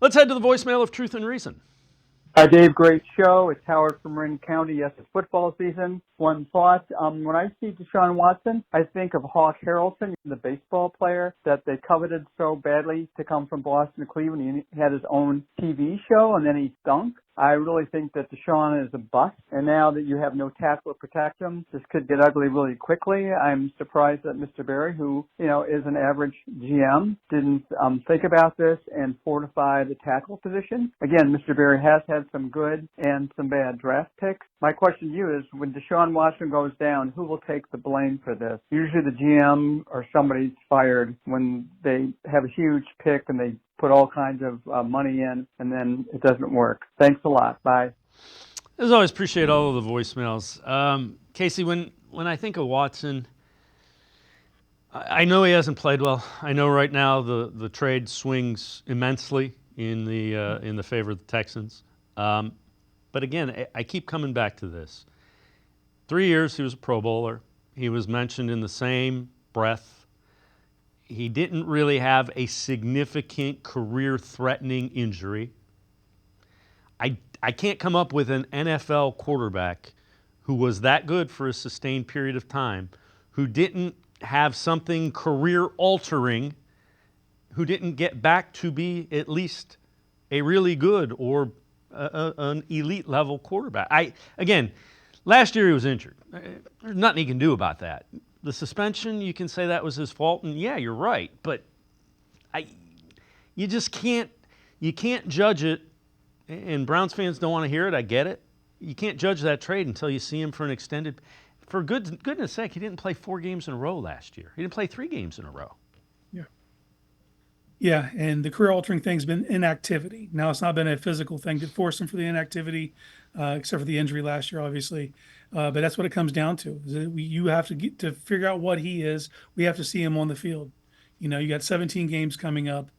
Let's head to the voicemail of Truth and Reason. Hi, Dave. Great show. It's Howard from Marin County. Yes, it's football season. One thought. When I see Deshaun Watson, I think of Hawk Harrelson, the baseball player that they coveted so badly to come from Boston to Cleveland. He had his own TV show, and then he stunk. I really think that Deshaun is a bust, and now that you have no tackle to protect him, this could get ugly really quickly. I'm surprised that Mr. Berry, who, is an average GM, didn't think about this and fortify the tackle position. Again, Mr. Berry has had some good and some bad draft picks. My question to you is, when Deshaun Watson goes down, who will take the blame for this? Usually the GM or somebody's fired when they have a huge pick and they put all kinds of money in, and then it doesn't work. Thanks a lot. Bye. As always, appreciate all of the voicemails. Casey, when I think of Watson, I know he hasn't played well. I know right now the trade swings immensely in the favor of the Texans. But again, I keep coming back to this. 3 years he was a Pro Bowler. He was mentioned in the same breath. He didn't really have a significant career-threatening injury. I can't come up with an NFL quarterback who was that good for a sustained period of time, who didn't have something career-altering, who didn't get back to be at least a really good or an elite-level quarterback. Again, last year he was injured. There's nothing he can do about that. The suspension, you can say that was his fault, and yeah, you're right. But you just can't judge it, and Browns fans don't want to hear it. I get it. You can't judge that trade until you see him for an extended. For goodness sake, he didn't play 4 games in a row last year. He didn't play 3 games in a row. Yeah, and the career-altering thing's been inactivity. Now, it's not been a physical thing that forced him for the inactivity, except for the injury last year, obviously. But that's what it comes down to. You have to get to figure out what he is. We have to see him on the field. You got 17 games coming up.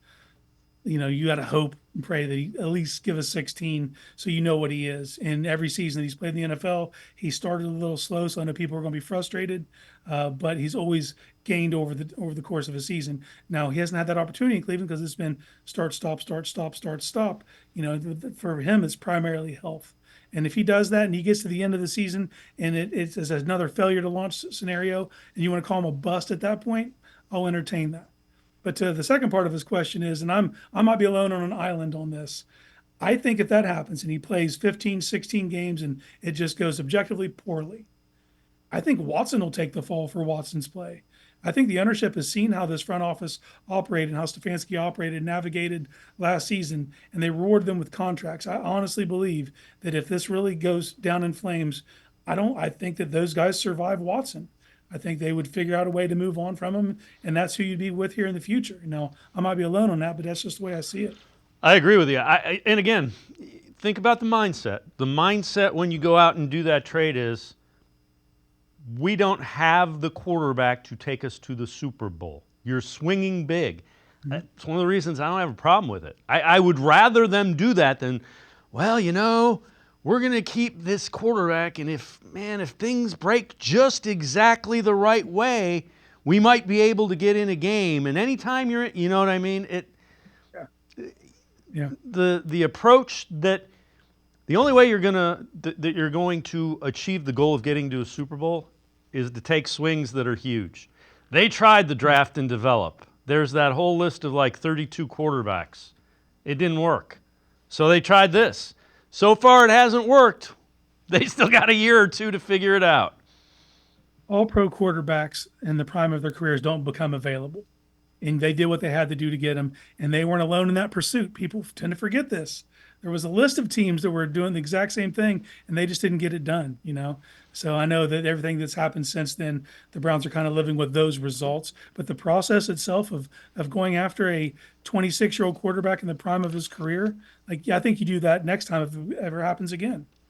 You got to hope and pray that he at least give us 16 so you know what he is. And every season that he's played in the NFL, he started a little slow, so I know people are going to be frustrated, but he's always gained over the course of a season. Now, he hasn't had that opportunity in Cleveland because it's been start, stop, start, stop, start, stop. For him, it's primarily health. And if he does that and he gets to the end of the season and it's another failure to launch scenario and you want to call him a bust at that point, I'll entertain that. But to the second part of his question is, and I might be alone on an island on this, I think if that happens and he plays 15, 16 games and it just goes objectively poorly, I think Watson will take the fall for Watson's play. I think the ownership has seen how this front office operated and how Stefanski operated and navigated last season, and they rewarded them with contracts. I honestly believe that if this really goes down in flames, I think that those guys survive Watson. I think they would figure out a way to move on from him, and that's who you'd be with here in the future. Now, I might be alone on that, but that's just the way I see it. I agree with you. And again, think about the mindset. The mindset when you go out and do that trade is, we don't have the quarterback to take us to the Super Bowl. You're swinging big. That's one of the reasons I don't have a problem with it. I would rather them do that than, we're going to keep this quarterback, and if things break just exactly the right way, we might be able to get in a game. And anytime you're, you know what I mean? The approach that the only way you're going to achieve the goal of getting to a Super Bowl is to take swings that are huge. They tried the draft and develop. There's that whole list of like 32 quarterbacks. It didn't work. So they tried this. So far, it hasn't worked. They still got a year or two to figure it out. All pro quarterbacks in the prime of their careers don't become available. And they did what they had to do to get them. And they weren't alone in that pursuit. People tend to forget this. There was a list of teams that were doing the exact same thing, and they just didn't get it done, So I know that everything that's happened since then, the Browns are kind of living with those results. But the process itself of going after a 26-year-old quarterback in the prime of his career, I think you do that next time if it ever happens again.